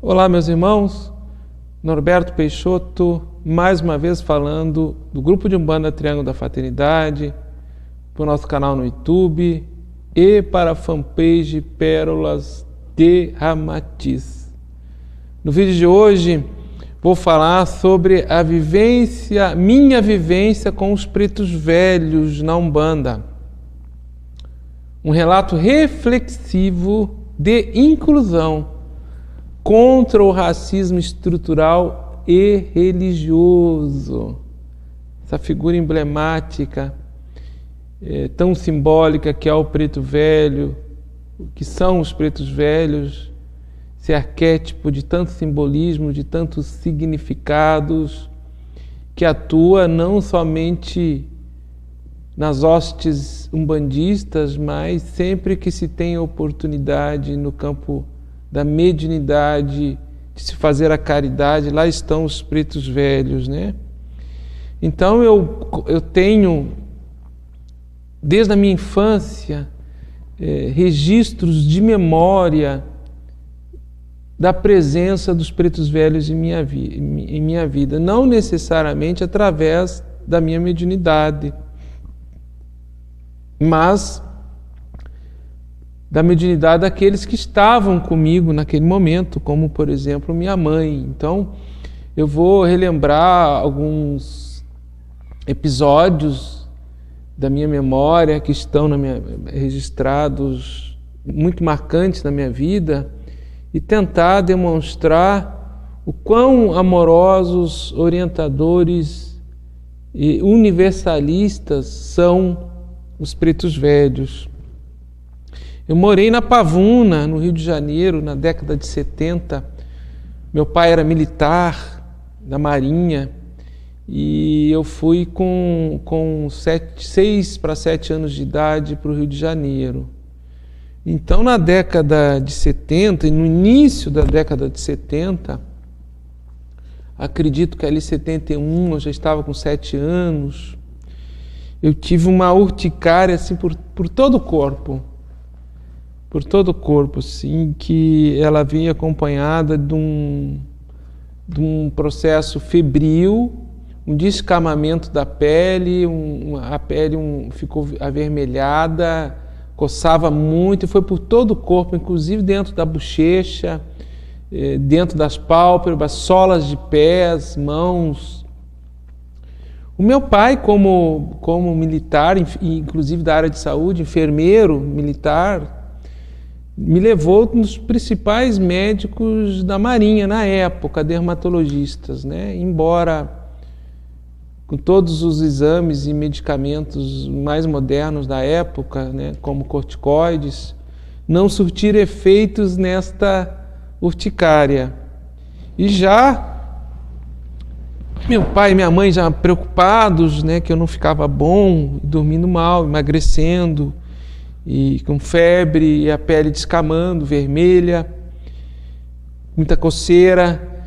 Olá, meus irmãos, Norberto Peixoto, mais uma vez falando do grupo de Umbanda Triângulo da Fraternidade, para o nosso canal no YouTube e para a fanpage Pérolas de Ramatiz. No vídeo de hoje vou falar sobre minha vivência com os pretos velhos na Umbanda. Um relato reflexivo de inclusão contra o racismo estrutural e religioso. Essa figura emblemática, tão simbólica que é o preto velho, que são os pretos velhos, esse arquétipo de tanto simbolismo, de tantos significados, que atua não somente nas hostes umbandistas, mas sempre que se tem oportunidade no campo da mediunidade, de se fazer a caridade, lá estão os pretos velhos, né? Então eu tenho, desde a minha infância, registros de memória da presença dos pretos velhos em minha vida, não necessariamente através da minha mediunidade, mas da mediunidade daqueles que estavam comigo naquele momento, como, por exemplo, minha mãe. Então, eu vou relembrar alguns episódios da minha memória que estão registrados, muito marcantes na minha vida, e tentar demonstrar o quão amorosos, orientadores e universalistas são os pretos velhos. Eu morei na Pavuna, no Rio de Janeiro, na década de 70. Meu pai era militar da Marinha e eu fui com 6 para 7 anos de idade para o Rio de Janeiro. Então, na década de 70 e no início da década de 70, acredito que ali em 71 eu já estava com 7 anos, eu tive uma urticária assim, por todo o corpo. Por todo o corpo, sim, que ela vinha acompanhada de um processo febril, um descamamento da pele, a pele ficou avermelhada, coçava muito e foi por todo o corpo, inclusive dentro da bochecha, dentro das pálpebras, solas de pés, mãos. O meu pai, como militar, inclusive da área de saúde, enfermeiro militar, me levou nos principais médicos da Marinha na época, dermatologistas, né? Embora com todos os exames e medicamentos mais modernos da época, né, como corticoides, não surtir efeitos nesta urticária. E já meu pai e minha mãe já preocupados, né, que eu não ficava bom, dormindo mal, emagrecendo, e com febre e a pele descamando, vermelha, muita coceira,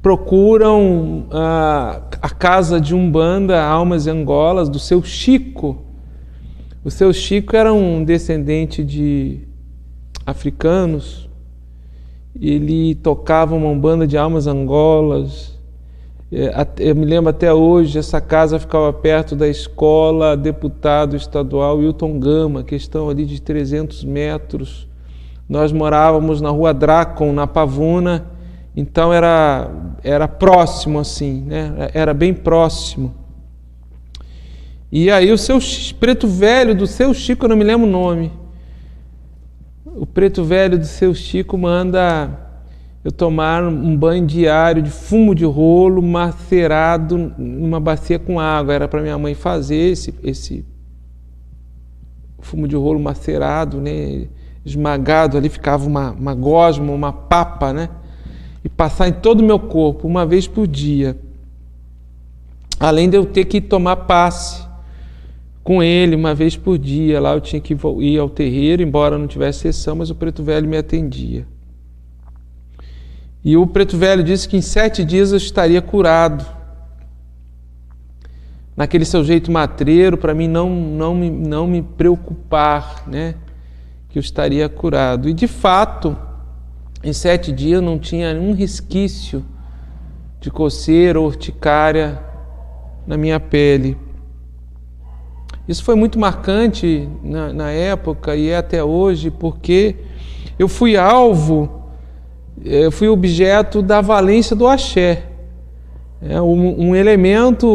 procuram a casa de Umbanda, Almas e Angolas, do seu Chico. O seu Chico era um descendente de africanos, ele tocava uma Umbanda de Almas Angolas. Eu me lembro até hoje, essa casa ficava perto da escola deputado estadual Hilton Gama, questão ali de 300 metros. Nós morávamos na rua Dracon, na Pavuna, então era próximo assim, né? Era bem próximo. E aí o seu preto velho do seu Chico, eu não me lembro o nome, o preto velho do seu Chico manda eu tomar um banho diário de fumo de rolo macerado numa bacia com água. Era para minha mãe fazer esse fumo de rolo macerado, né, esmagado, ali ficava uma gosma, uma papa, né, e passar em todo o meu corpo, uma vez por dia. Além de eu ter que tomar passe com ele uma vez por dia. Lá eu tinha que ir ao terreiro, embora não tivesse sessão, mas o preto velho me atendia. E o preto velho disse que em 7 dias eu estaria curado. Naquele seu jeito matreiro, para mim não me preocupar, né, que eu estaria curado. E de fato, Em 7 dias não tinha nenhum resquício de coceira ou urticária na minha pele. Isso foi muito marcante na época e é até hoje, porque eu fui objeto da valência do axé. É um elemento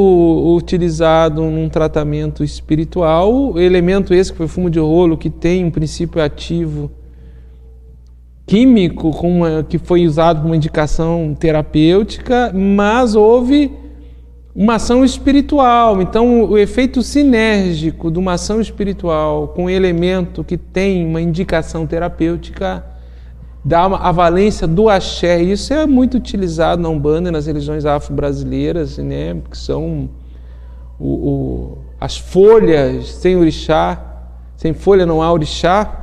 utilizado num tratamento espiritual, elemento esse que foi fumo de rolo, que tem um princípio ativo químico, que foi usado como indicação terapêutica, mas houve uma ação espiritual. Então, o efeito sinérgico de uma ação espiritual com um elemento que tem uma indicação terapêutica dá a valência do axé. Isso é muito utilizado na Umbanda e nas religiões afro-brasileiras, né? Que são as folhas sem orixá, sem folha não há orixá.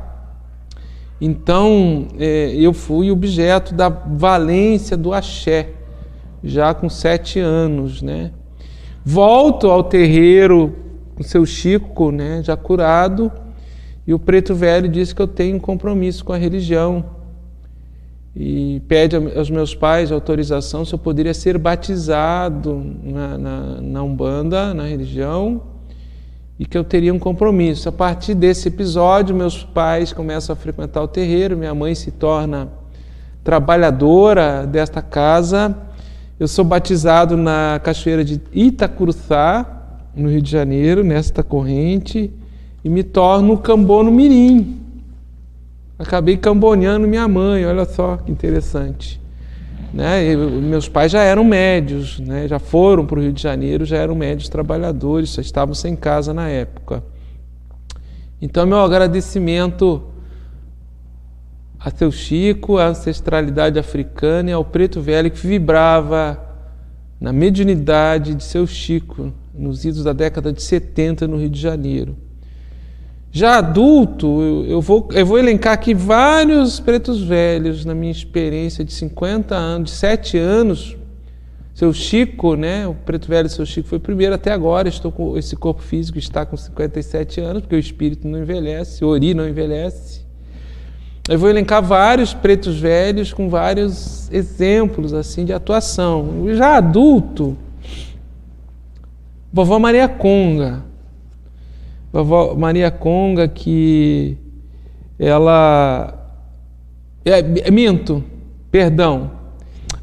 Então, eu fui objeto da valência do axé, já com 7 anos, né? Volto ao terreiro com seu Chico, né, já curado, e o preto velho diz que eu tenho um compromisso com a religião e pede aos meus pais autorização se eu poderia ser batizado na Umbanda, na religião, e que eu teria um compromisso. A partir desse episódio, meus pais começam a frequentar o terreiro, minha mãe se torna trabalhadora desta casa. Eu sou batizado na cachoeira de Itacuruçá, no Rio de Janeiro, nesta corrente, e me torno cambono mirim. Acabei camboneando minha mãe, olha só que interessante. Né? Meus pais já eram médios, né? Já foram para o Rio de Janeiro, já eram médios trabalhadores, só estavam sem casa na época. Então, meu agradecimento a seu Chico, a ancestralidade africana e ao preto velho que vibrava na mediunidade de seu Chico, nos idos da década de 70 no Rio de Janeiro. Já adulto, eu vou elencar aqui vários pretos velhos na minha experiência de 50 anos, de 7 anos. Seu Chico, né, o preto velho seu Chico foi o primeiro até agora. Estou com esse corpo físico, está com 57 anos, porque o espírito não envelhece, o ori não envelhece. Eu vou elencar vários pretos velhos com vários exemplos assim de atuação. Já adulto, vovó Maria Conga. Vovó Maria Conga, que ela...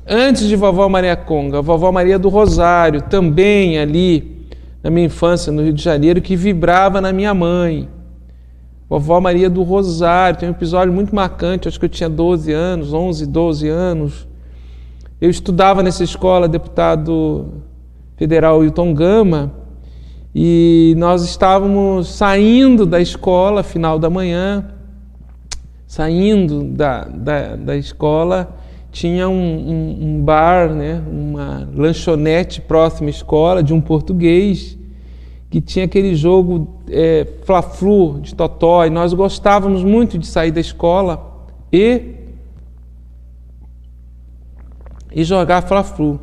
Antes de vovó Maria Conga, vovó Maria do Rosário, também ali na minha infância no Rio de Janeiro, que vibrava na minha mãe. Vovó Maria do Rosário, tem um episódio muito marcante, acho que eu tinha 12 anos, 11, 12 anos. Eu estudava nessa escola, deputado federal Hilton Gama, e nós estávamos saindo da escola, final da manhã, saindo da escola, tinha um bar, né, uma lanchonete próxima à escola, de um português, que tinha aquele jogo Fla-Flu de totó, e nós gostávamos muito de sair da escola e jogar Fla-Flu.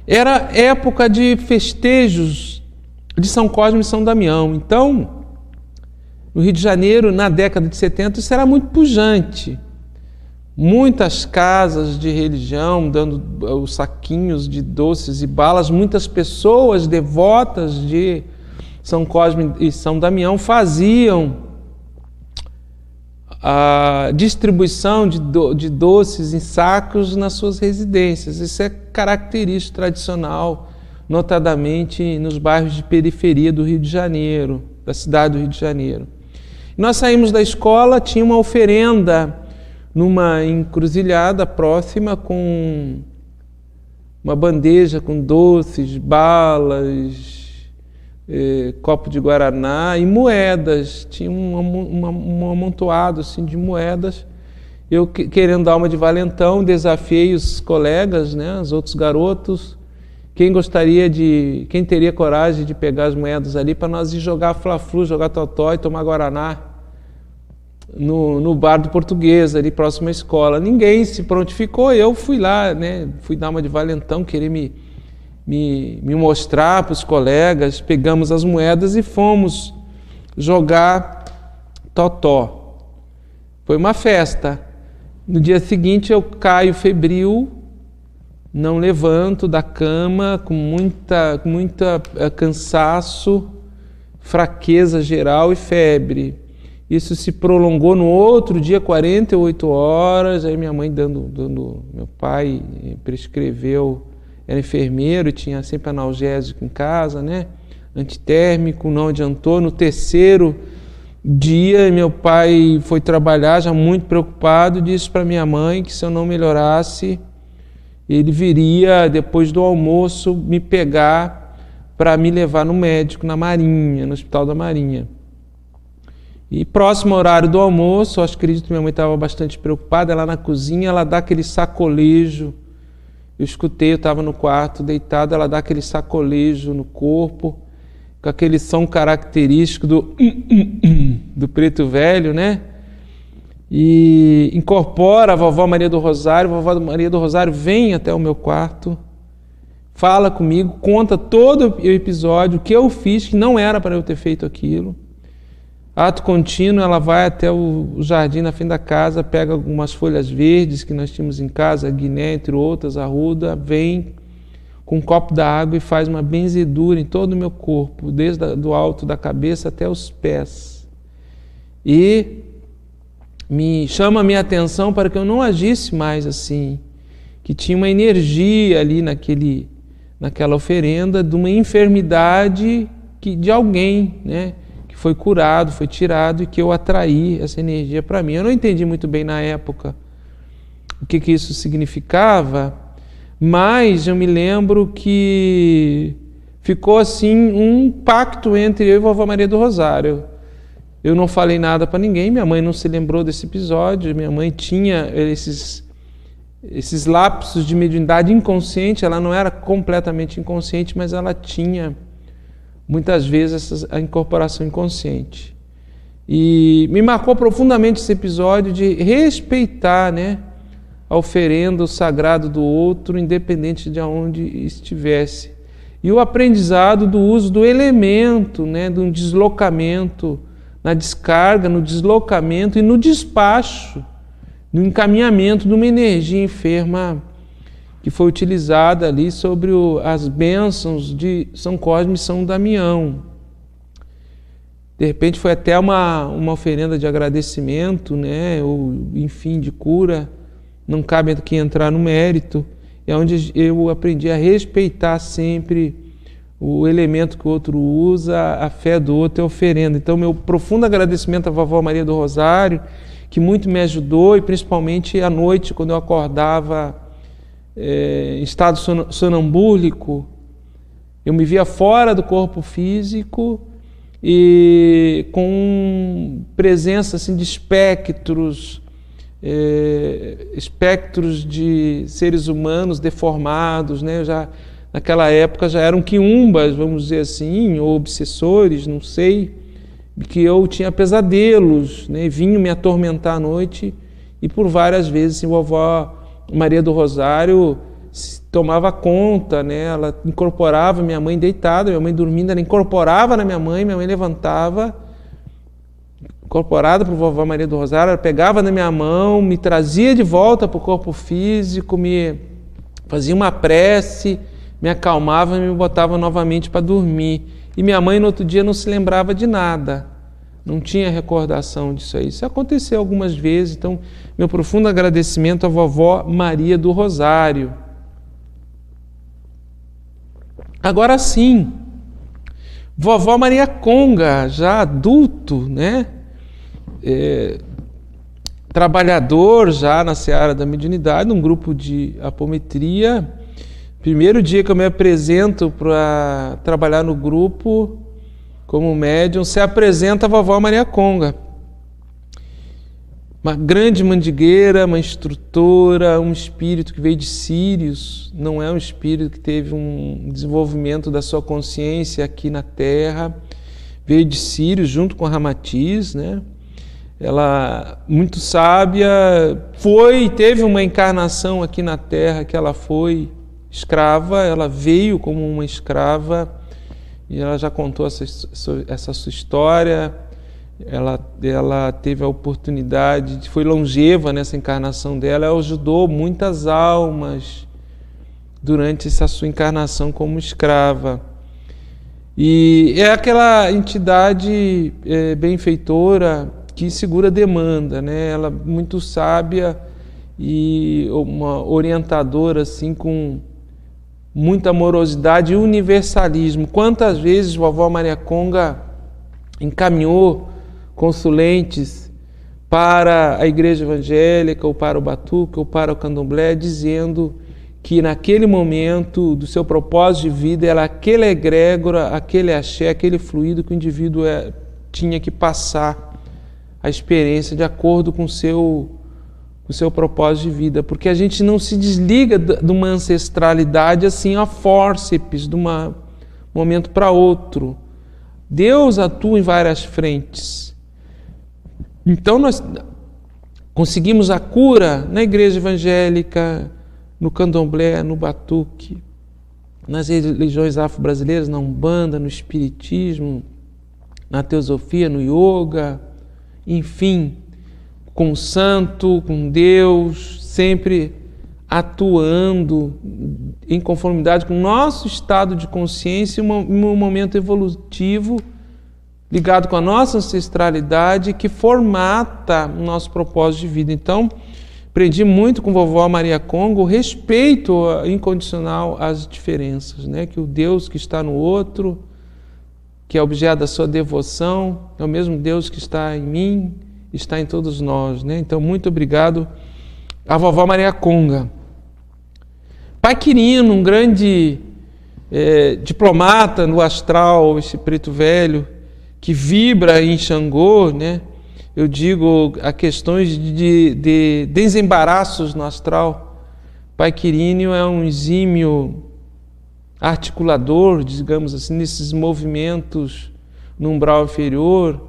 Era época de festejos de São Cosme e São Damião. Então, no Rio de Janeiro, na década de 70, isso era muito pujante. Muitas casas de religião dando os saquinhos de doces e balas, muitas pessoas devotas de São Cosme e São Damião faziam a distribuição de doces em sacos nas suas residências. Isso é característico tradicional, notadamente nos bairros de periferia do Rio de Janeiro, da cidade do Rio de Janeiro. Nós saímos da escola, tinha uma oferenda numa encruzilhada próxima com uma bandeja com doces, balas, copo de guaraná e moedas. Tinha um amontoado assim, de moedas. Eu, querendo dar uma de valentão, desafiei os colegas, né, os outros garotos, quem teria coragem de pegar as moedas ali para nós ir jogar Fla-Flu, jogar totó e tomar guaraná no bar do português, ali próximo à escola. Ninguém se prontificou, eu fui lá, né, fui dar uma de valentão, querer me mostrar para os colegas, pegamos as moedas e fomos jogar totó. Foi uma festa. No dia seguinte eu caio febril, não levanto da cama, com muita cansaço, fraqueza geral e febre. Isso se prolongou no outro dia, 48 horas, aí minha mãe meu pai prescreveu, era enfermeiro e tinha sempre analgésico em casa, né? Antitérmico, não adiantou. No terceiro dia, meu pai foi trabalhar, já muito preocupado, disse para minha mãe que se eu não melhorasse, ele viria, depois do almoço, me pegar para me levar no médico, na Marinha, no Hospital da Marinha. E próximo ao horário do almoço, acho que acredito que minha mãe estava bastante preocupada, ela na cozinha, ela dá aquele sacolejo. Eu escutei, eu estava no quarto deitado, ela dá aquele sacolejo no corpo, com aquele som característico do preto velho, né? E incorpora a vovó Maria do Rosário. A vovó Maria do Rosário vem até o meu quarto, fala comigo, conta todo o episódio, o que eu fiz, que não era para eu ter feito aquilo. Ato contínuo, ela vai até o jardim na frente da casa, pega algumas folhas verdes que nós tínhamos em casa, guiné, entre outras, arruda, vem com um copo d'água e faz uma benzedura em todo o meu corpo, desde o alto da cabeça até os pés. E me chama a minha atenção para que eu não agisse mais assim, que tinha uma energia ali naquela oferenda de uma enfermidade de alguém, né? Foi curado, foi tirado e que eu atraí essa energia para mim. Eu não entendi muito bem na época o que isso significava, mas eu me lembro que ficou assim um pacto entre eu e a vovó Maria do Rosário. Eu não falei nada para ninguém, minha mãe não se lembrou desse episódio, minha mãe tinha esses lapsos de mediunidade inconsciente, ela não era completamente inconsciente, mas ela tinha muitas vezes a incorporação inconsciente. E me marcou profundamente esse episódio de respeitar, né, a oferenda, o sagrado do outro, independente de onde estivesse. E o aprendizado do uso do elemento, né, de um deslocamento, na descarga, no deslocamento e no despacho, no encaminhamento de uma energia enferma que foi utilizada ali sobre as bênçãos de São Cosme e São Damião. De repente foi até uma oferenda de agradecimento, né, ou enfim, de cura, não cabe aqui entrar no mérito, é onde eu aprendi a respeitar sempre o elemento que o outro usa, a fé do outro é oferenda. Então, meu profundo agradecimento à vovó Maria do Rosário, que muito me ajudou, e principalmente à noite, quando eu acordava em estado sonambúlico, eu me via fora do corpo físico e com presença assim, de espectros de seres humanos deformados, né? Naquela época já eram quiumbas, vamos dizer assim, ou obsessores, não sei, que eu tinha pesadelos, né? Vinham me atormentar à noite e por várias vezes assim, vovó Maria do Rosário tomava conta, né? Ela incorporava minha mãe deitada, minha mãe dormindo, ela incorporava na minha mãe levantava, incorporada por vovó Maria do Rosário, ela pegava na minha mão, me trazia de volta para o corpo físico, me fazia uma prece, me acalmava e me botava novamente para dormir. E minha mãe no outro dia não se lembrava de nada, não tinha recordação disso aí. Isso aconteceu algumas vezes, então meu profundo agradecimento à vovó Maria do Rosário. Agora sim, vovó Maria Conga, já adulto, né? Trabalhador já na seara da mediunidade, num grupo de apometria. Primeiro dia que eu me apresento para trabalhar no grupo como médium, se apresenta a vovó Maria Conga. Uma grande mandigueira, uma instrutora, um espírito que veio de Sírios, não é um espírito que teve um desenvolvimento da sua consciência aqui na Terra, veio de Sírios junto com a Ramatiz, né? Ela, muito sábia, teve uma encarnação aqui na Terra que ela foi escrava, ela veio como uma escrava e ela já contou essa sua história. Ela teve a oportunidade, foi longeva nessa encarnação dela, ela ajudou muitas almas durante essa sua encarnação como escrava. E é aquela entidade benfeitora que segura demanda, né? Ela é muito sábia e uma orientadora assim, com muita amorosidade e universalismo. Quantas vezes vovó Maria Conga encaminhou consulentes para a igreja evangélica, ou para o Batuque, ou para o Candomblé, dizendo que naquele momento do seu propósito de vida era aquele egrégora, aquele axé, aquele fluido que o indivíduo tinha que passar a experiência de acordo com o seu propósito de vida, porque a gente não se desliga de uma ancestralidade assim a fórceps, de um momento para outro. Deus atua em várias frentes. Então nós conseguimos a cura na igreja evangélica, no Candomblé, no Batuque, nas religiões afro-brasileiras, na Umbanda, no Espiritismo, na Teosofia, no Yoga, enfim, com o santo, com Deus, sempre atuando em conformidade com o nosso estado de consciência, um momento evolutivo ligado com a nossa ancestralidade que formata o nosso propósito de vida. Então, aprendi muito com vovó Maria Conga o respeito incondicional às diferenças, né? Que o Deus que está no outro, que é objeto da sua devoção, é o mesmo Deus que está em mim, está em todos nós, né? Então, muito obrigado à vovó Maria Conga. Pai Quirino, um grande diplomata no astral, esse preto velho, que vibra em Xangô, né? Eu digo a questões de desembaraços no astral. Pai Quirino é um exímio articulador, digamos assim, nesses movimentos no umbral inferior,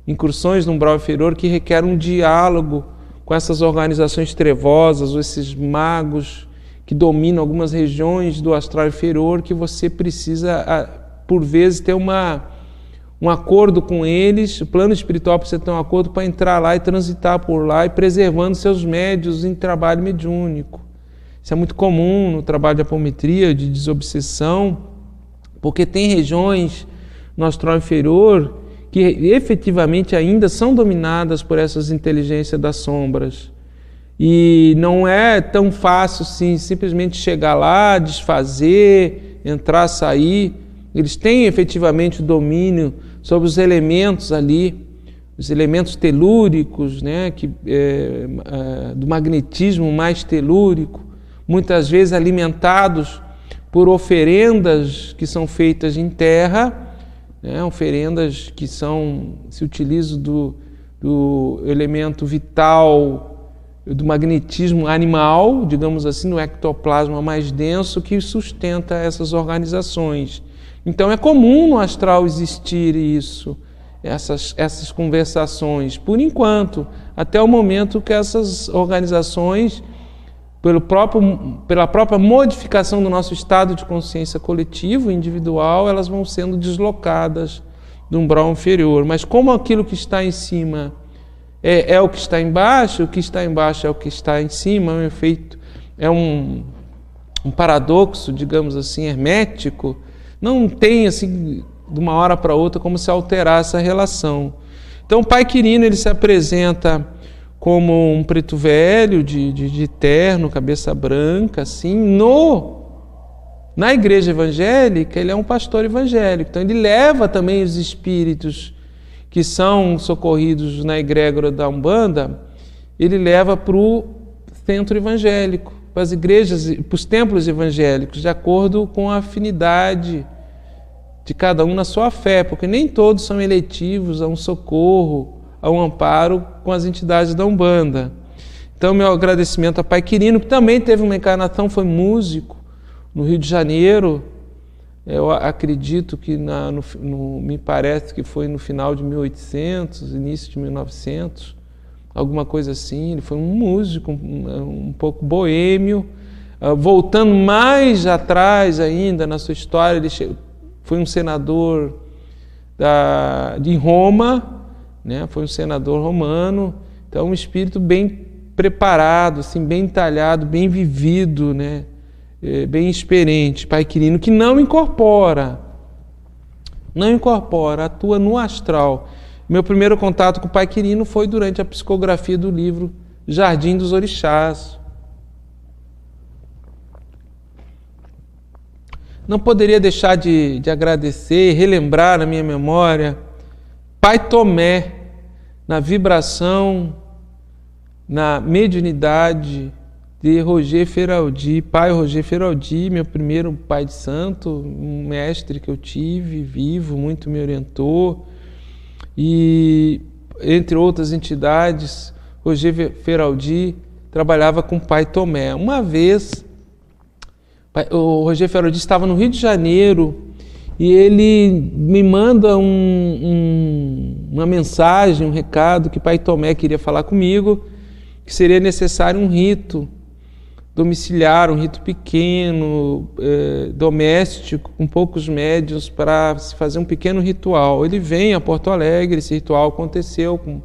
incursões no umbral inferior que requerem um diálogo com essas organizações trevosas, ou esses magos que dominam algumas regiões do astral inferior, que você precisa, por vezes, ter um acordo com eles, o plano espiritual precisa ter um acordo para entrar lá e transitar por lá e preservando seus médios em trabalho mediúnico. Isso é muito comum no trabalho de apometria, de desobsessão, porque tem regiões no astral inferior que efetivamente ainda são dominadas por essas inteligências das sombras. E não é tão fácil assim, simplesmente chegar lá, desfazer, entrar, sair. Eles têm efetivamente o domínio sobre os elementos ali, os elementos telúricos, né, do magnetismo mais telúrico, muitas vezes alimentados por oferendas que são feitas em terra, né, oferendas que se utilizam do elemento vital, do magnetismo animal, digamos assim, no ectoplasma mais denso, que sustenta essas organizações. Então é comum no astral existir isso, essas conversações, por enquanto, até o momento que essas organizações, pela própria modificação do nosso estado de consciência coletivo, individual, elas vão sendo deslocadas do umbral inferior. Mas como aquilo que está em cima é o que está embaixo, o que está embaixo é o que está em cima, é um efeito, é um paradoxo, digamos assim, hermético. Não tem, assim, de uma hora para outra, como se alterar essa relação. Então, o Pai Quirino, ele se apresenta como um preto velho, de terno, cabeça branca, assim. Na igreja evangélica, ele é um pastor evangélico. Então, ele leva também os espíritos que são socorridos na egrégora da Umbanda, ele leva para o centro evangélico, para as igrejas, para os templos evangélicos, de acordo com a afinidade de cada um na sua fé, porque nem todos são eletivos a um socorro, a um amparo com as entidades da Umbanda. Então, meu agradecimento a Pai Quirino, que também teve uma encarnação, foi músico no Rio de Janeiro. Eu acredito que, me parece que foi no final de 1800, início de 1900, alguma coisa assim. Ele foi um músico, um pouco boêmio. Voltando mais atrás ainda na sua história, ele foi um senador em Roma, né? Foi um senador romano, então um espírito bem preparado, assim, bem entalhado, bem vivido, né? Bem experiente, Pai Quirino, que não incorpora, atua no astral. Meu primeiro contato com o Pai Quirino foi durante a psicografia do livro Jardim dos Orixás. Não poderia deixar de agradecer, relembrar na minha memória Pai Tomé, na vibração, na mediunidade de Roger Feraldi, Pai Roger Feraldi, meu primeiro pai de santo, um mestre que eu tive, vivo, muito me orientou, e entre outras entidades, Roger Feraldi trabalhava com Pai Tomé. Uma vez, o Roger Feraldi estava no Rio de Janeiro e ele me manda uma mensagem, um recado que Pai Tomé queria falar comigo, que seria necessário um rito domiciliar, um rito pequeno, doméstico, com poucos médiuns, para se fazer um pequeno ritual. Ele vem a Porto Alegre, esse ritual aconteceu com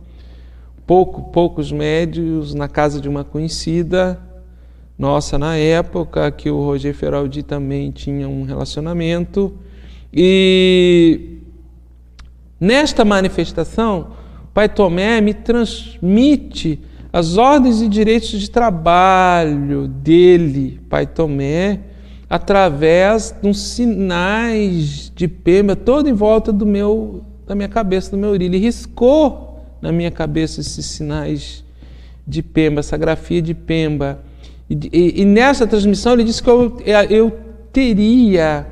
poucos médiuns na casa de uma conhecida nossa na época, que o Roger Feraldi também tinha um relacionamento. E nesta manifestação, Pai Tomé me transmite as ordens e direitos de trabalho dele, Pai Tomé, através de uns sinais de pemba todo em volta da minha cabeça, do meu urílio. Ele riscou na minha cabeça esses sinais de pemba, essa grafia de pemba. E nessa transmissão ele disse que eu teria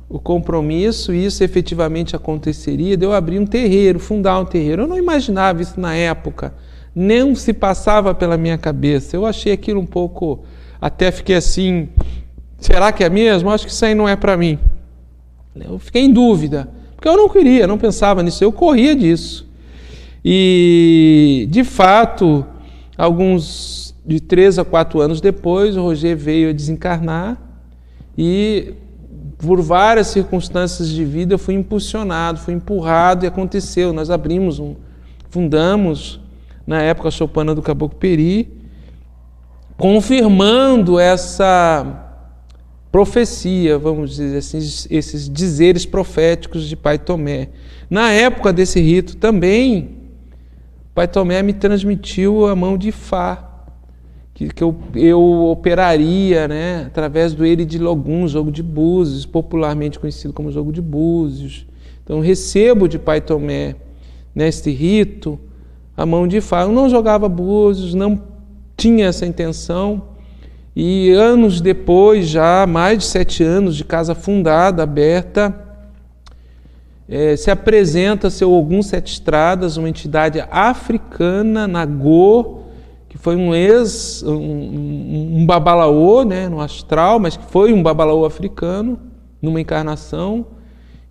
o compromisso, e isso efetivamente aconteceria, de eu abrir um terreiro, fundar um terreiro. Eu não imaginava isso na época, nem se passava pela minha cabeça. Eu achei aquilo um pouco, até fiquei assim, será que é mesmo? Acho que isso aí não é para mim. Eu fiquei em dúvida, porque eu não queria, não pensava nisso, eu corria disso. E, de fato, de 3 a 4 anos depois, o Roger veio a desencarnar e, por várias circunstâncias de vida, eu fui impulsionado, fui empurrado, e aconteceu. Nós fundamos, na época, a Choupana do Caboclo Peri, confirmando essa profecia, vamos dizer assim, esses dizeres proféticos de Pai Tomé. Na época desse rito também, Pai Tomé me transmitiu a mão de Fá, que eu operaria, né, através do Ele de Logum, jogo de búzios, popularmente conhecido como jogo de búzios. Então, recebo de Pai Tomé, neste rito, a mão de Fá. Eu não jogava búzios, não tinha essa intenção, e anos depois, já mais de 7 anos de casa fundada, aberta, se apresenta seu Ogum Sete Estradas, uma entidade africana, Nagô, que foi um babalaô, né, no astral, mas que foi um babalaô africano, numa encarnação,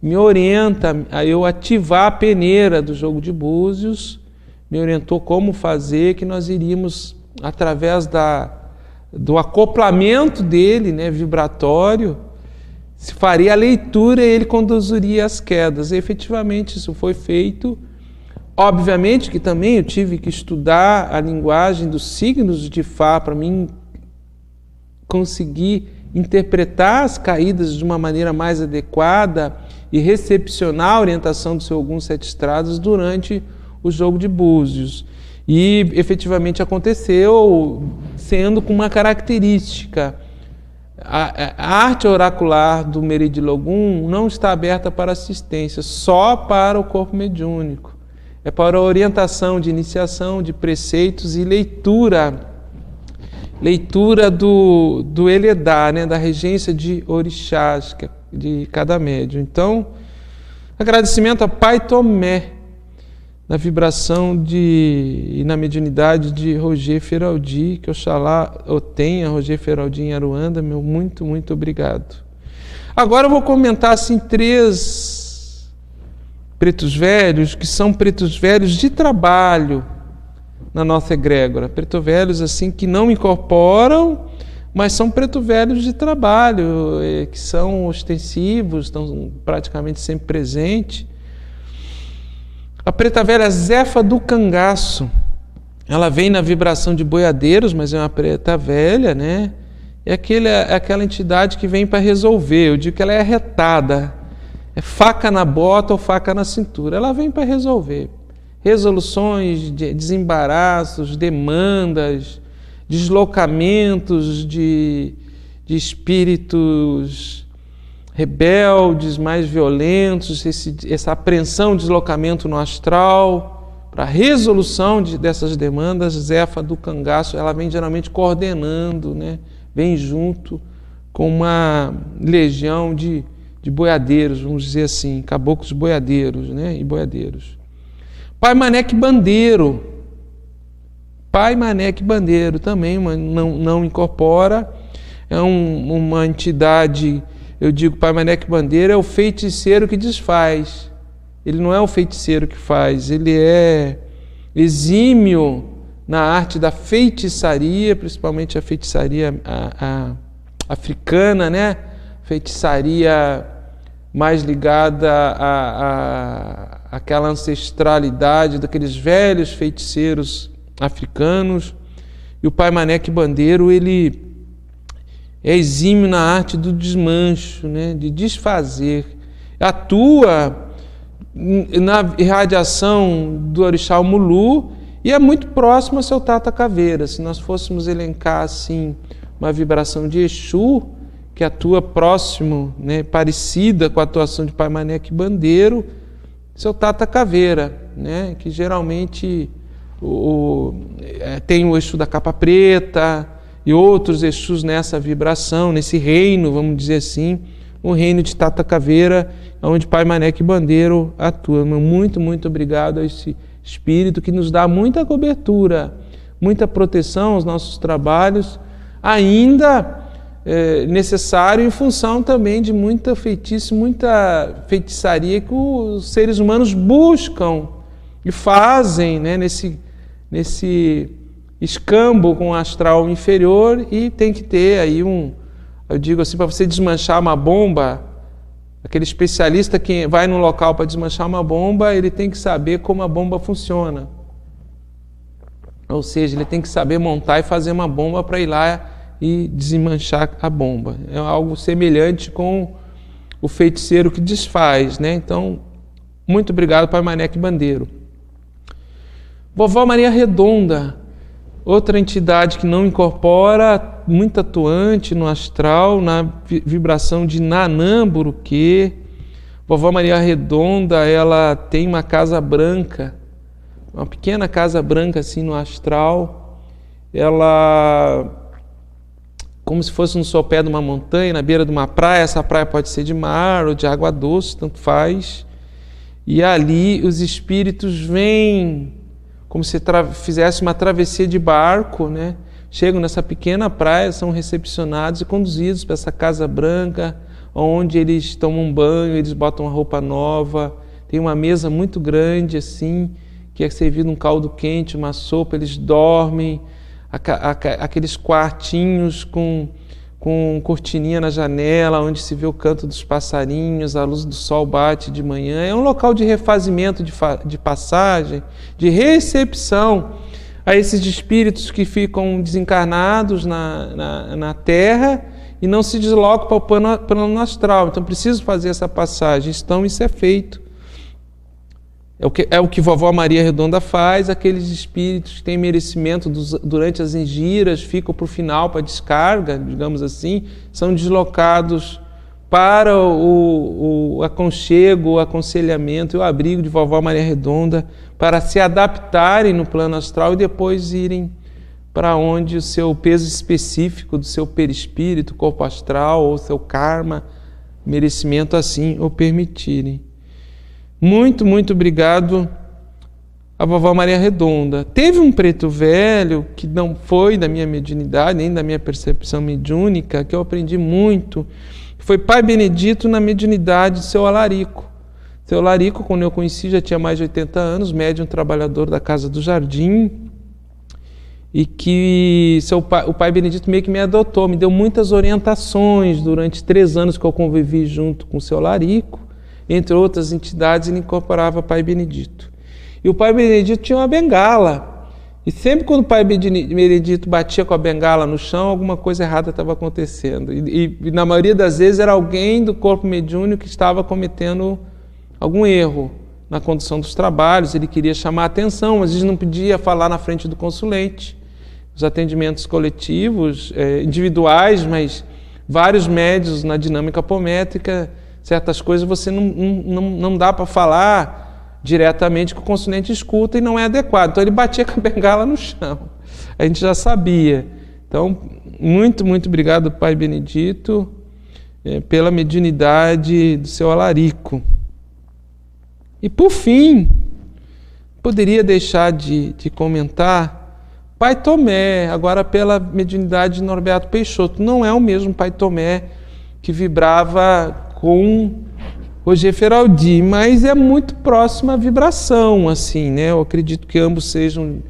me orienta a eu ativar a peneira do jogo de búzios, me orientou como fazer, que nós iríamos, através do acoplamento dele, né, vibratório, se faria a leitura e ele conduziria as quedas. E, efetivamente, isso foi feito. Obviamente que também eu tive que estudar a linguagem dos signos de Fá para mim conseguir interpretar as caídas de uma maneira mais adequada e recepcionar a orientação do seu Ogum Sete Estradas durante o jogo de búzios. E efetivamente aconteceu, sendo com uma característica. A arte oracular do Meri de Logum não está aberta para assistência, só para o corpo mediúnico. É para a orientação de iniciação, de preceitos e leitura do Eledá, né, da regência de orixás de cada médium. Então, agradecimento a Pai Tomé, na vibração e na mediunidade de Roger Feraldi, que Oxalá eu tenha Roger Feraldi em Aruanda, meu muito, muito obrigado. Agora eu vou comentar assim 3 pretos velhos, que são pretos velhos de trabalho na nossa egrégora. Pretos velhos assim que não incorporam, mas são pretos velhos de trabalho, que são ostensivos, estão praticamente sempre presentes. A preta velha Zefa do Cangaço, ela vem na vibração de boiadeiros, mas é uma preta velha, né? É aquela entidade que vem para resolver. Eu digo que ela é arretada. É faca na bota ou faca na cintura. Ela vem para resolver. Resoluções, desembaraços, demandas, deslocamentos de espíritos rebeldes, mais violentos, essa apreensão, deslocamento no astral, para a resolução dessas demandas. Zefa do Cangaço, ela vem geralmente coordenando, né? Vem junto com uma legião de boiadeiros, vamos dizer assim, caboclos boiadeiros, né? E boiadeiros. Pai Maneque Bandeiro. Pai Maneque Bandeiro também não incorpora, é uma entidade. Eu digo, Pai Maneque Bandeiro é o feiticeiro que desfaz. Ele não é o feiticeiro que faz, ele é exímio na arte da feitiçaria, principalmente a feitiçaria africana, né? Feitiçaria mais ligada àquela ancestralidade daqueles velhos feiticeiros africanos. E o Pai Maneque Bandeiro, ele é exímio na arte do desmancho, né? De desfazer. Atua na irradiação do orixá Mulu e é muito próximo ao seu Tata Caveira. Se nós fôssemos elencar assim uma vibração de Exu que atua próximo, né, parecida com a atuação de Pai Maneque Bandeiro, seu Tata Caveira, né, que geralmente tem o Exu da capa preta e outros Exus nessa vibração, nesse reino, vamos dizer assim, o reino de Tata Caveira, onde Pai Maneque Bandeiro atua. Muito, muito obrigado a esse espírito que nos dá muita cobertura, muita proteção aos nossos trabalhos, ainda necessário em função também de muita feitiço, muita feitiçaria que os seres humanos buscam e fazem, né, nesse escambo com o astral inferior, e tem que ter aí eu digo assim, para você desmanchar uma bomba, aquele especialista que vai no local para desmanchar uma bomba, ele tem que saber como a bomba funciona. Ou seja, ele tem que saber montar e fazer uma bomba para ir lá e desmanchar a bomba. É algo semelhante com o feiticeiro que desfaz, né? Então, muito obrigado, Pai Maneque Bandeiro. Vovó Maria Redonda, outra entidade que não incorpora, muito atuante no astral, na vibração de Nanamburuquê. Vovó Maria Redonda, ela tem uma casa branca, uma pequena casa branca assim no astral. Ela, como se fosse no sopé de uma montanha, na beira de uma praia. Essa praia pode ser de mar ou de água doce, tanto faz. E ali os espíritos vêm como se fizesse uma travessia de barco, né? Chegam nessa pequena praia, são recepcionados e conduzidos para essa casa branca, onde eles tomam banho, eles botam uma roupa nova, tem uma mesa muito grande assim, que é servido um caldo quente, uma sopa, eles dormem, aqueles quartinhos com cortininha na janela, onde se vê o canto dos passarinhos, a luz do sol bate de manhã. É um local de refazimento, de passagem, de recepção a esses espíritos que ficam desencarnados na Terra e não se deslocam para o plano astral. Então, preciso fazer essa passagem. Então, isso é feito. É o que Vovó Maria Redonda faz. Aqueles espíritos que têm merecimento durante as engiras, ficam para o final, para a descarga, digamos assim, são deslocados para o aconchego, o aconselhamento e o abrigo de Vovó Maria Redonda, para se adaptarem no plano astral e depois irem para onde o seu peso específico do seu perispírito, corpo astral ou seu karma, merecimento assim o permitirem. Muito, muito obrigado a Vovó Maria Redonda. Teve um preto velho que não foi da minha mediunidade, nem da minha percepção mediúnica, que eu aprendi muito. Foi Pai Benedito na mediunidade de seu Alarico. Seu Alarico, quando eu conheci, já tinha mais de 80 anos, médium trabalhador da Casa do Jardim, e que o Pai Benedito meio que me adotou, me deu muitas orientações durante 3 anos que eu convivi junto com o seu Alarico. Entre outras entidades, ele incorporava Pai Benedito. E o Pai Benedito tinha uma bengala. E sempre quando o Pai Benedito batia com a bengala no chão, alguma coisa errada estava acontecendo. E na maioria das vezes era alguém do corpo mediúnico que estava cometendo algum erro na condução dos trabalhos. Ele queria chamar a atenção, mas ele não podia falar na frente do consulente. Os atendimentos coletivos, individuais, mas vários médios na dinâmica apométrica, certas coisas você não dá para falar diretamente que o consulente escuta e não é adequado. Então ele batia com a bengala no chão. A gente já sabia. Então, muito, muito obrigado, Pai Benedito, pela mediunidade do seu Alarico. E por fim, poderia deixar de comentar Pai Tomé, agora pela mediunidade de Norberto Peixoto. Não é o mesmo Pai Tomé que vibrava com Roger Feraldi, mas é muito próxima a vibração, assim, né? Eu acredito que ambos sejam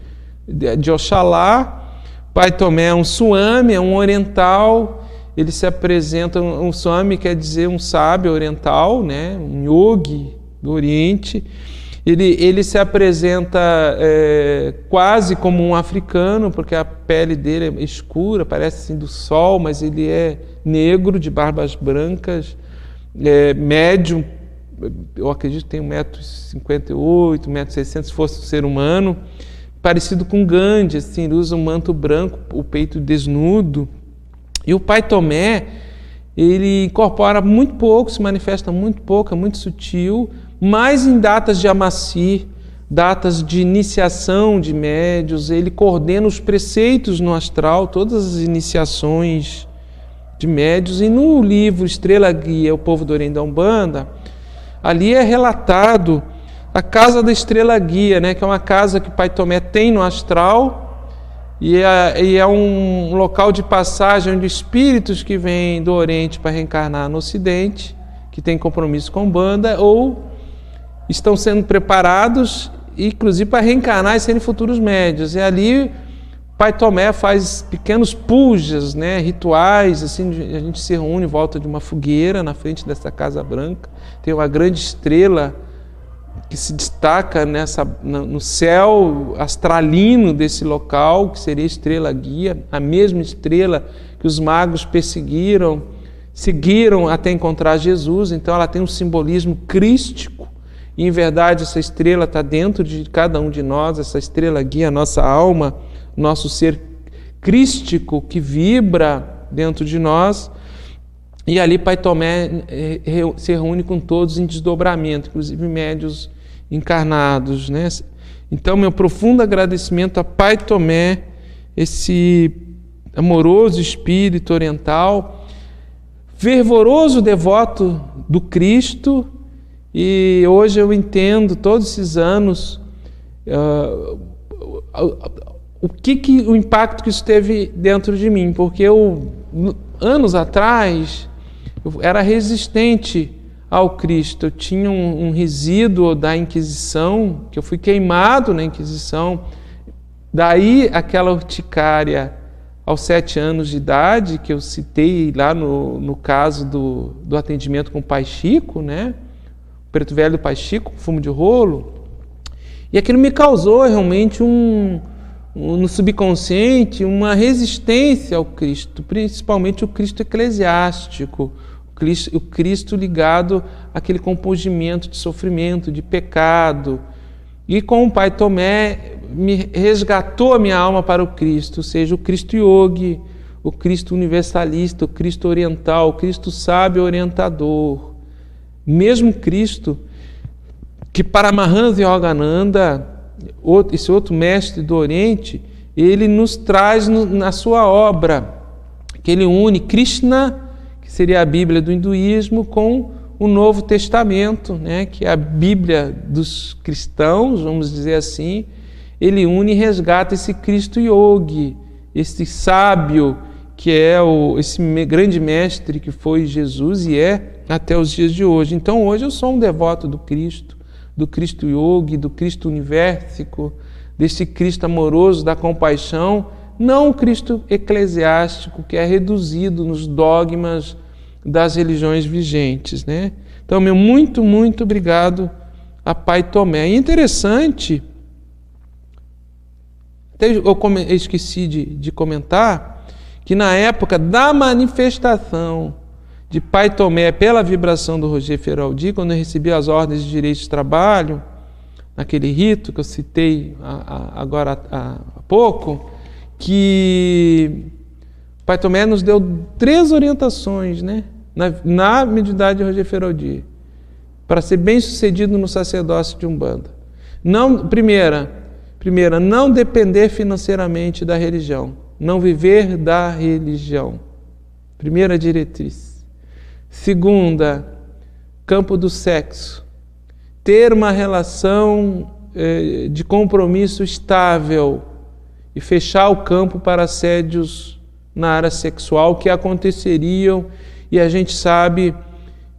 de Oxalá. Pai Tomé é um Swami, é um oriental. Ele se apresenta, um Swami quer dizer um sábio oriental, né? Um yogi do Oriente. Ele se apresenta quase como um africano, porque a pele dele é escura, parece assim do sol, mas ele é negro, de barbas brancas, médio, eu acredito que tem 1,58 m, 1,60 m, se fosse um ser humano, parecido com Gandhi, assim, ele usa um manto branco, o peito desnudo. E o Pai Tomé, ele incorpora muito pouco, se manifesta muito pouco, é muito sutil, mas em datas de Amaci, datas de iniciação de médios, ele coordena os preceitos no astral, todas as iniciações de médios. E no livro Estrela Guia, O Povo do Oriente da Umbanda, ali é relatado a Casa da Estrela Guia, né, que é uma casa que o Pai Tomé tem no astral e é um local de passagem onde espíritos que vêm do Oriente para reencarnar no Ocidente, que têm compromisso com a Umbanda ou estão sendo preparados, inclusive para reencarnar e serem futuros médios. E ali Pai Tomé faz pequenos pujas, né, rituais, assim, a gente se reúne em volta de uma fogueira na frente dessa Casa Branca. Tem uma grande estrela que se destaca no céu astralino desse local, que seria a Estrela Guia, a mesma estrela que os magos seguiram até encontrar Jesus. Então ela tem um simbolismo crístico, e em verdade essa estrela está dentro de cada um de nós, essa Estrela Guia, a nossa alma, nosso ser crístico que vibra dentro de nós. E ali Pai Tomé se reúne com todos em desdobramento, inclusive médios encarnados, né? Então, meu profundo agradecimento a Pai Tomé, esse amoroso espírito oriental, fervoroso devoto do Cristo. E hoje eu entendo, todos esses anos, o impacto que isso teve dentro de mim, porque anos atrás, eu era resistente ao Cristo. Eu tinha um resíduo da Inquisição, que eu fui queimado na Inquisição. Daí aquela urticária aos 7 anos de idade, que eu citei lá no caso do atendimento com o Pai Chico, né? O preto velho do Pai Chico, fumo de rolo. E aquilo me causou realmente no subconsciente uma resistência ao Cristo, principalmente o Cristo eclesiástico, o Cristo ligado àquele compungimento de sofrimento, de pecado. E com o Pai Tomé me resgatou a minha alma para o Cristo, ou seja, o Cristo Yogi, o Cristo universalista, o Cristo oriental, o Cristo sábio orientador. Mesmo Cristo que Paramahansa Yogananda, esse outro mestre do Oriente, ele nos traz na sua obra, que ele une Krishna, que seria a Bíblia do hinduísmo, com o Novo Testamento, né, que é a Bíblia dos cristãos, vamos dizer assim. Ele une e resgata esse Cristo Yogi, esse sábio, que é esse grande mestre que foi Jesus e é até os dias de hoje. Então hoje eu sou um devoto do Cristo Yogi, do Cristo universico, desse Cristo amoroso da compaixão, não o Cristo eclesiástico que é reduzido nos dogmas das religiões vigentes, né? Então, meu muito, muito obrigado a Pai Tomé. E interessante Até eu esqueci de comentar que na época da manifestação de Pai Tomé pela vibração do Roger Feraldi, quando eu recebi as ordens de direito de trabalho, naquele rito que eu citei agora há pouco, que Pai Tomé nos deu 3 orientações, né, na mediunidade de Roger Feraldi, para ser bem sucedido no sacerdócio de Umbanda. Primeira, não depender financeiramente da religião, não viver da religião. Primeira diretriz. Segunda, campo do sexo. Ter uma relação de compromisso estável e fechar o campo para assédios na área sexual que aconteceriam, e a gente sabe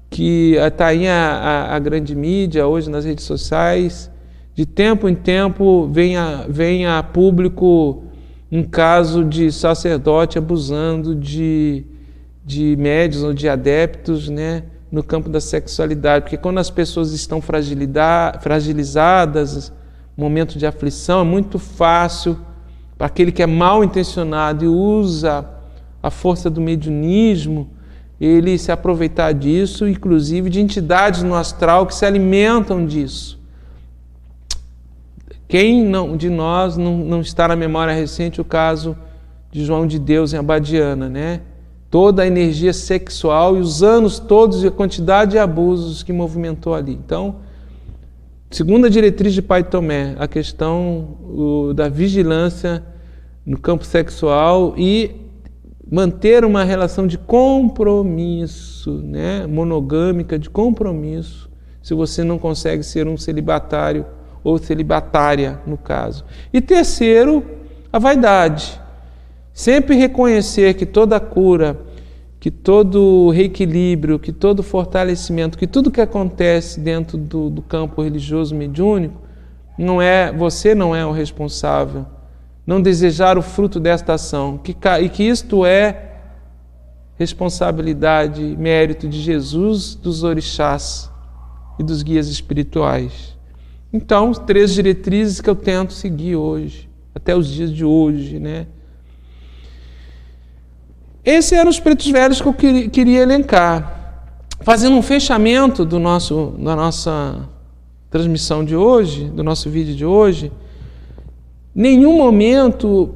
que está aí a grande mídia hoje nas redes sociais, de tempo em tempo vem a público um caso de sacerdote abusando de médiuns ou de adeptos, né, no campo da sexualidade, porque quando as pessoas estão fragilizadas, momento de aflição, é muito fácil para aquele que é mal intencionado e usa a força do mediunismo, ele se aproveitar disso, inclusive de entidades no astral que se alimentam disso. Quem de nós não está na memória recente o caso de João de Deus em Abadiana, né? Toda a energia sexual e os anos todos e a quantidade de abusos que movimentou ali. Então, segunda diretriz de Pai Tomé, a questão da vigilância no campo sexual e manter uma relação de compromisso, né? Monogâmica, de compromisso, se você não consegue ser um celibatário ou celibatária, no caso. E terceiro, a vaidade. Sempre reconhecer que toda cura, que todo reequilíbrio, que todo fortalecimento, que tudo que acontece dentro do campo religioso mediúnico, você não é o responsável. Não desejar o fruto desta ação, e que isto é responsabilidade, mérito de Jesus, dos orixás e dos guias espirituais. Então, 3 diretrizes que eu tento seguir hoje, até os dias de hoje, né? Esses eram os pretos velhos que eu queria elencar. Fazendo um fechamento da nossa transmissão de hoje, do nosso vídeo de hoje, nenhum momento,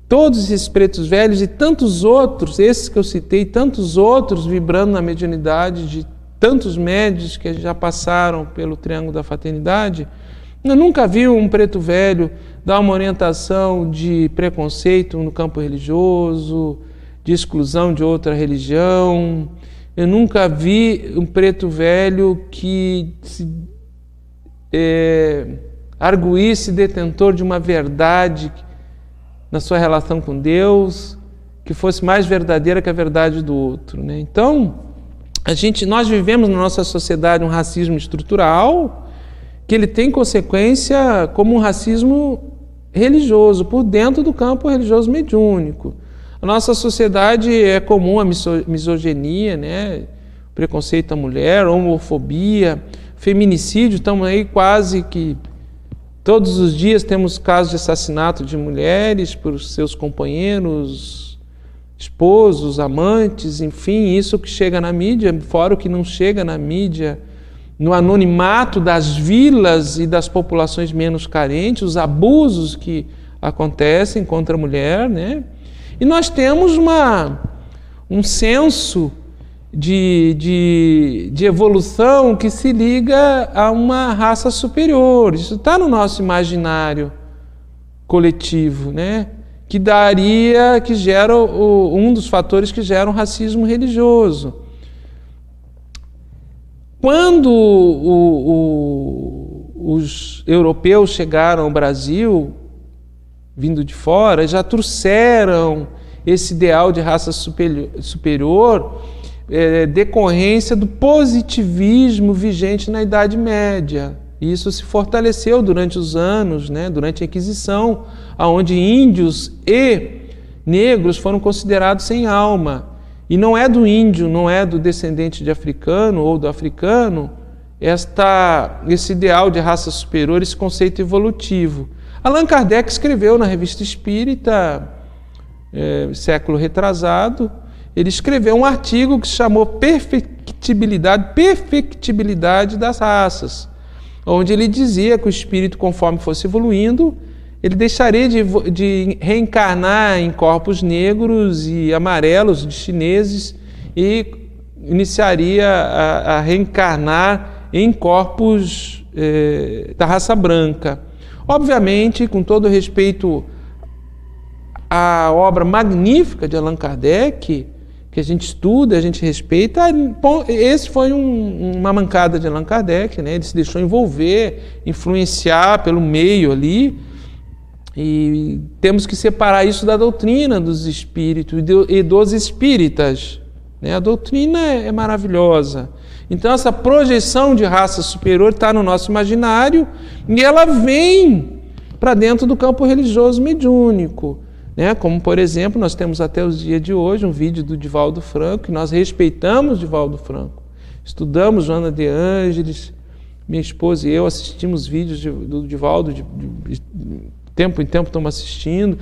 todos esses pretos velhos e tantos outros, esses que eu citei, tantos outros vibrando na mediunidade de tantos médios que já passaram pelo Triângulo da Fraternidade, eu nunca vi um preto velho dar uma orientação de preconceito no campo religioso, de exclusão de outra religião. Eu nunca vi um preto velho que arguísse detentor de uma verdade na sua relação com Deus, que fosse mais verdadeira que a verdade do outro, né? Então, nós vivemos na nossa sociedade um racismo estrutural que ele tem consequência como um racismo religioso, por dentro do campo religioso mediúnico. A nossa sociedade é comum a misoginia, né? Preconceito à mulher, homofobia, feminicídio. Estamos aí quase que todos os dias temos casos de assassinato de mulheres por seus companheiros, esposos, amantes, enfim, isso que chega na mídia, fora o que não chega na mídia, no anonimato das vilas e das populações menos carentes, os abusos que acontecem contra a mulher, né? E nós temos um senso de evolução que se liga a uma raça superior. Isso está no nosso imaginário coletivo, né? Que gera um dos fatores que gera o racismo religioso. Quando os europeus chegaram ao Brasil, vindo de fora, já trouxeram esse ideal de raça superior, decorrência do positivismo vigente na Idade Média. E isso se fortaleceu durante os anos, né, durante a Inquisição, onde índios e negros foram considerados sem alma. E não é do índio, não é do descendente de africano ou do africano esse ideal de raça superior, esse conceito evolutivo. Allan Kardec escreveu na Revista Espírita, século retrasado, ele escreveu um artigo que se chamou Perfectibilidade das Raças, onde ele dizia que o espírito, conforme fosse evoluindo, ele deixaria de reencarnar em corpos negros e amarelos de chineses e iniciaria a reencarnar em corpos da raça branca. Obviamente, com todo respeito à obra magnífica de Allan Kardec, que a gente estuda, a gente respeita, esse foi uma mancada de Allan Kardec, né? Ele se deixou envolver, influenciar pelo meio ali, e temos que separar isso da doutrina dos espíritos e dos espíritas, né? A doutrina é maravilhosa. Então essa projeção de raça superior está no nosso imaginário e ela vem para dentro do campo religioso mediúnico. Né? Como, por exemplo, nós temos até os dias de hoje um vídeo do Divaldo Franco, que nós respeitamos Divaldo Franco, estudamos Joana de Ângeles, minha esposa e eu assistimos vídeos do Divaldo, de tempo em tempo estamos assistindo,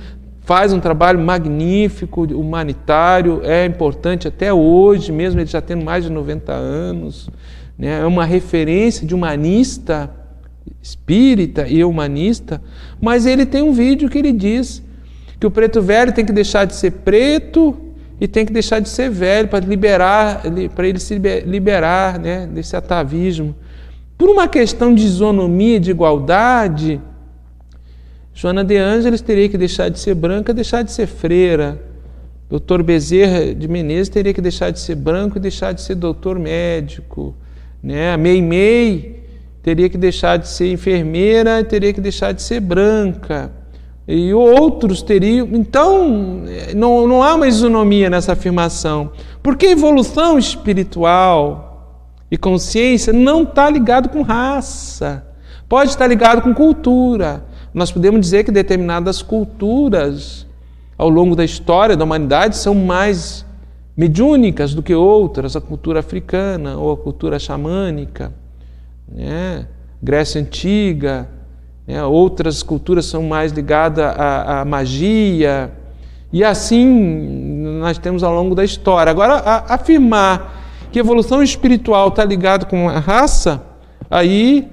faz um trabalho magnífico, humanitário, é importante até hoje, mesmo ele já tendo mais de 90 anos, né? É uma referência de humanista, espírita e humanista, mas ele tem um vídeo que ele diz que o preto velho tem que deixar de ser preto e tem que deixar de ser velho para ele se liberar, né, desse atavismo. Por uma questão de isonomia, de igualdade, Joana de Ângeles teria que deixar de ser branca, deixar de ser freira. Dr. Bezerra de Menezes teria que deixar de ser branco e deixar de ser doutor médico, né? A Meimei teria que deixar de ser enfermeira e teria que deixar de ser branca. E outros teriam... Então, não há uma isonomia nessa afirmação. Porque evolução espiritual e consciência não está ligado com raça. Pode estar ligado com cultura. Nós podemos dizer que determinadas culturas, ao longo da história da humanidade, são mais mediúnicas do que outras. A cultura africana ou a cultura xamânica, né? Grécia Antiga... outras culturas são mais ligadas à magia, e assim nós temos ao longo da história. Agora, afirmar que evolução espiritual está ligada com a raça, aí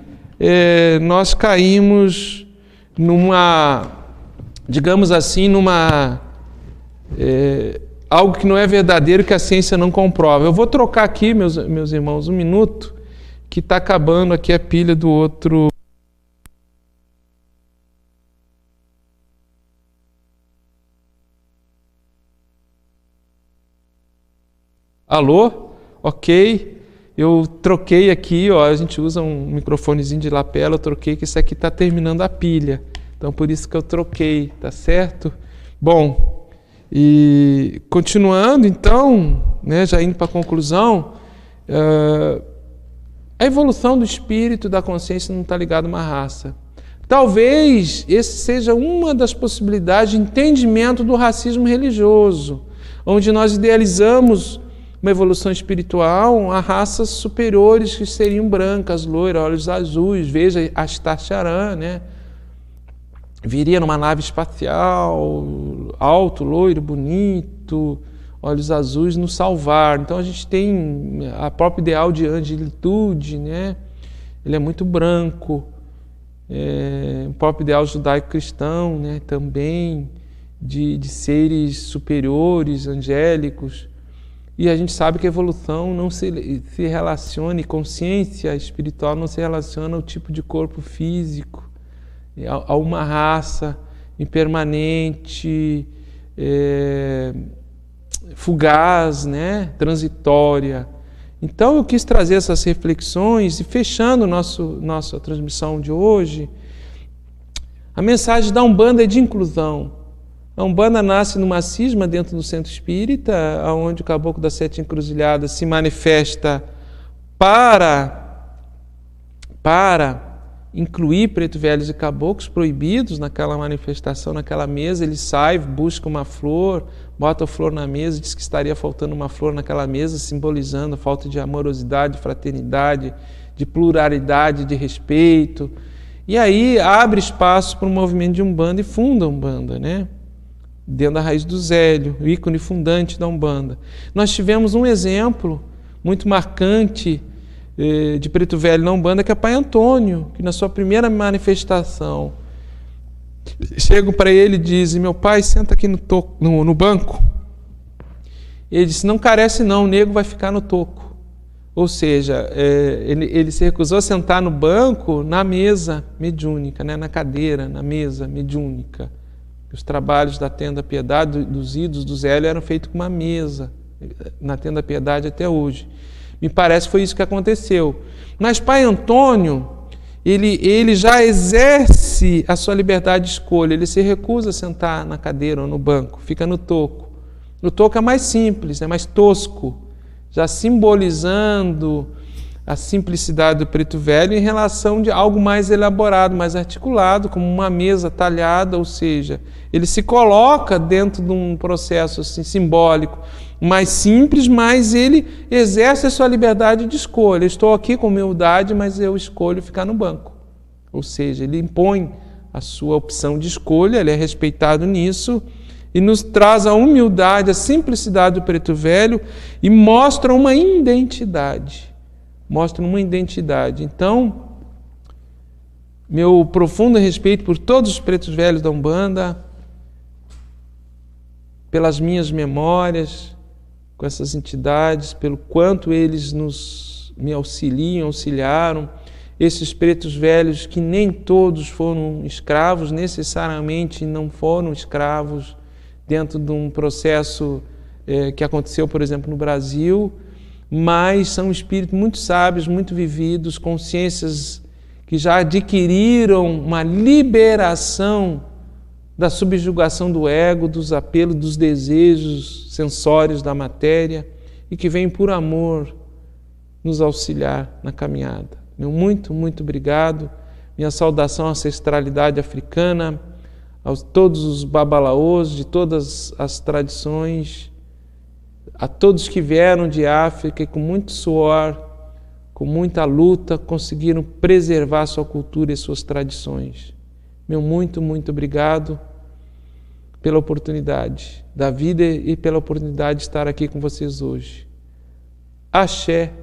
nós caímos digamos assim, algo que não é verdadeiro, que a ciência não comprova. Eu vou trocar aqui, meus irmãos, um minuto, que está acabando aqui a pilha do outro. Alô? Ok. Eu troquei aqui, ó, a gente usa um microfonezinho de lapela, eu troquei, que esse aqui está terminando a pilha. Então, por isso que eu troquei, tá certo? Bom, e continuando, então, né, já indo para a conclusão, a evolução do espírito e da consciência não está ligada a uma raça. Talvez esse seja uma das possibilidades de entendimento do racismo religioso, onde nós idealizamos uma evolução espiritual a raças superiores que seriam brancas, loiras, olhos azuis. Veja Ashtar Charan, né? Viria numa nave espacial, alto, loiro, bonito, olhos azuis, nos salvar. Então a gente tem a próprio ideal de angelitude, né? Ele é muito branco. O próprio ideal judaico-cristão, né? Também de seres superiores, angélicos. E a gente sabe que a evolução não se relaciona, e consciência espiritual não se relaciona ao tipo de corpo físico, a uma raça impermanente, fugaz, né? Transitória. Então eu quis trazer essas reflexões e, fechando nossa transmissão de hoje, a mensagem da Umbanda é de inclusão. A Umbanda nasce numa cisma dentro do centro espírita, onde o caboclo das sete encruzilhadas se manifesta para incluir preto velhos e caboclos proibidos naquela manifestação, naquela mesa. Ele sai, busca uma flor, bota a flor na mesa, diz que estaria faltando uma flor naquela mesa, simbolizando a falta de amorosidade, de fraternidade, de pluralidade, de respeito. E aí abre espaço para o movimento de Umbanda e funda a Umbanda, né? Dentro da Raiz do Zélio, o ícone fundante da Umbanda. Nós tivemos um exemplo muito marcante de Preto Velho na Umbanda, que é Pai Antônio, que na sua primeira manifestação, chego para ele e diz: meu pai, senta aqui no banco. Ele disse: não carece não, o nego vai ficar no toco. Ou seja, ele se recusou a sentar no banco, na mesa mediúnica, né? Na cadeira, na mesa mediúnica. Os trabalhos da Tenda Piedade, dos idos do Zélio, eram feitos com uma mesa, na Tenda Piedade até hoje. Me parece que foi isso que aconteceu. Mas Pai Antônio, ele já exerce a sua liberdade de escolha, ele se recusa a sentar na cadeira ou no banco, fica no toco. O toco é mais simples, é mais tosco, já simbolizando a simplicidade do Preto Velho em relação de algo mais elaborado, mais articulado, como uma mesa talhada, ou seja, ele se coloca dentro de um processo assim, simbólico, mais simples, mas ele exerce a sua liberdade de escolha. Estou aqui com humildade, mas eu escolho ficar no banco. Ou seja, ele impõe a sua opção de escolha, ele é respeitado nisso, e nos traz a humildade, a simplicidade do Preto Velho e mostra uma identidade. Então, meu profundo respeito por todos os Pretos Velhos da Umbanda, pelas minhas memórias com essas entidades, pelo quanto eles me auxiliaram, esses Pretos Velhos que nem todos foram escravos, necessariamente não foram escravos dentro de um processo que aconteceu, por exemplo, no Brasil, mas são espíritos muito sábios, muito vividos, consciências que já adquiriram uma liberação da subjugação do ego, dos apelos, dos desejos sensórios da matéria e que vêm por amor nos auxiliar na caminhada. Meu muito, muito obrigado. Minha saudação à ancestralidade africana, a todos os babalaôs de todas as tradições, a todos que vieram de África e com muito suor, com muita luta, conseguiram preservar sua cultura e suas tradições. Meu muito, muito obrigado pela oportunidade da vida e pela oportunidade de estar aqui com vocês hoje. Axé,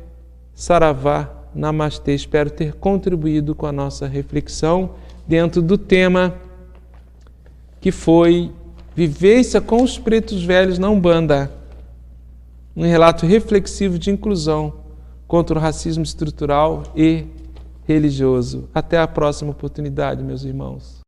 Saravá, Namastê. Espero ter contribuído com a nossa reflexão dentro do tema que foi vivência com os Pretos Velhos na Umbanda. Um relato reflexivo de inclusão contra o racismo estrutural e religioso. Até a próxima oportunidade, meus irmãos.